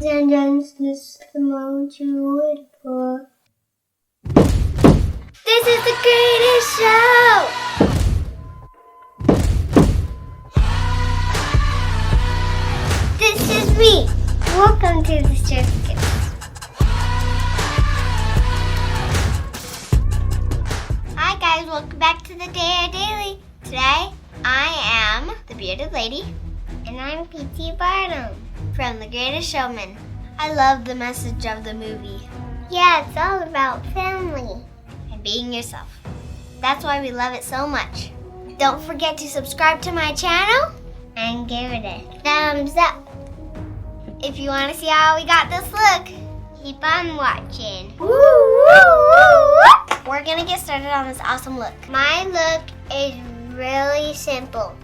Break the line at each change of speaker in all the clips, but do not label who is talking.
And Gents, this is the moment you waited for. This is the greatest show! This is me. Welcome to the circus. Hi guys, welcome back to the Daya Daily. Today, I am the Bearded Lady. And I'm P.T. Barnum from The Greatest Showman. I love the message of the movie. Yeah, it's all about family and being yourself. That's why we love it so much. Don't forget to subscribe to my channel and give it a thumbs up. If you want to see how we got this look, keep on watching. Woo, woo, woo. We're going to get started on this awesome look. My look is really simple.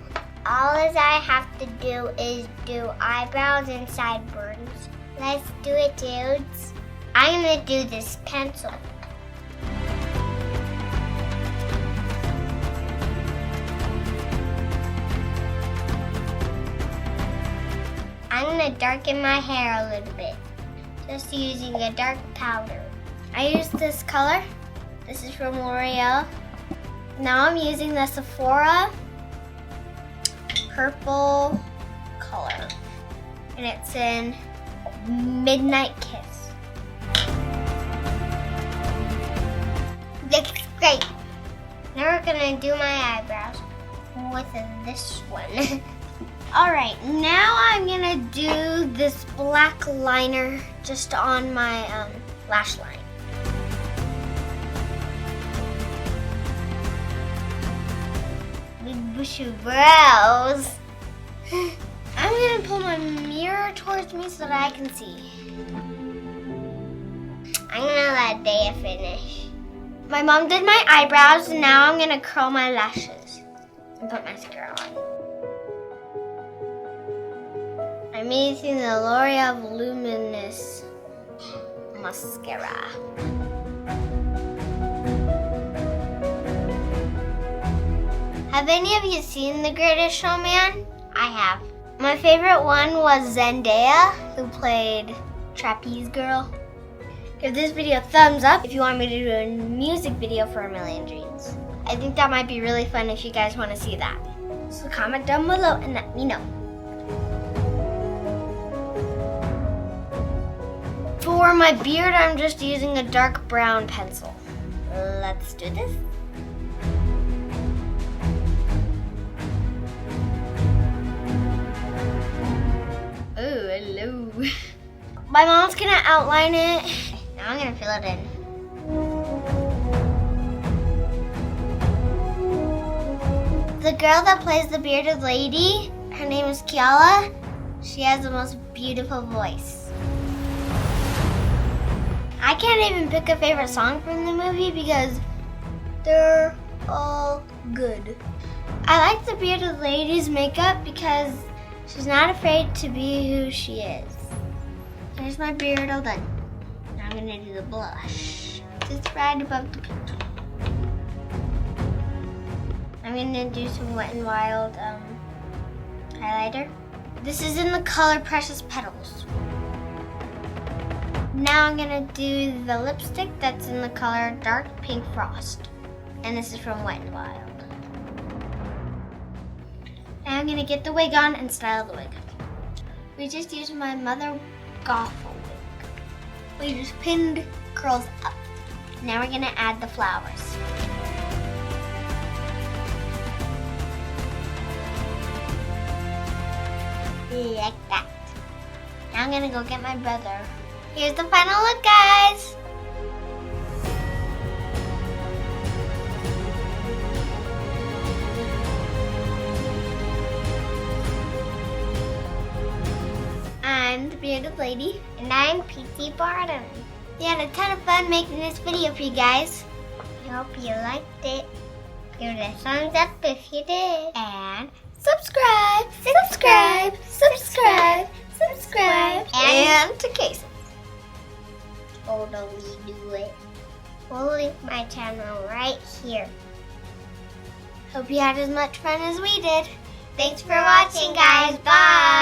All I have to do is do eyebrows and sideburns. Let's do it, dudes. I'm gonna do this pencil. I'm gonna darken my hair a little bit, just using a dark powder. I use this color. This is from L'Oreal. Now I'm using the Sephora purple color, and it's in Midnight Kiss. Looks great. Now we're gonna do my eyebrows with this one. Alright, now I'm gonna do this black liner just on my lash line. Big bushy brows. I'm gonna pull my mirror towards me so that I can see. I'm gonna let Daya finish. My mom did my eyebrows, and now I'm gonna curl my lashes and put mascara on. I'm using the L'Oreal Voluminous mascara. Have any of you seen The Greatest Showman? I have. My favorite one was Zendaya, who played Trapeze Girl. Give this video a thumbs up if you want me to do a music video for A Million Dreams. I think that might be really fun if you guys want to see that. So comment down below and let me know. For my beard, I'm just using a dark brown pencil. Let's do this. Oh, hello. My mom's gonna outline it. Now I'm gonna fill it in. The girl that plays the Bearded Lady, her name is Keala. She has the most beautiful voice. I can't even pick a favorite song from the movie because they're all good. I like the Bearded Lady's makeup because she's not afraid to be who she is. Here's my beard all done. Now I'm gonna do the blush. Just right above the pimple. I'm gonna do some Wet n Wild highlighter. This is in the color Precious Petals. Now I'm gonna do the lipstick that's in the color Dark Pink Frost. And this is from Wet n Wild. Now I'm gonna get the wig on and style the wig. We just used my Mother Gothel wig. We just pinned curls up. Now we're gonna add the flowers. Like that. Now I'm gonna go get my brother. Here's the final look, guys. I'm the Bearded Lady. And I'm P.T. Barnum. We had a ton of fun making this video for you guys. I hope you liked it. Give it a thumbs up if you did. And subscribe, subscribe, subscribe, subscribe. And to Kasen. Totally do it. We'll link my channel right here. Hope you had as much fun as we did. Thanks for watching, guys. Bye.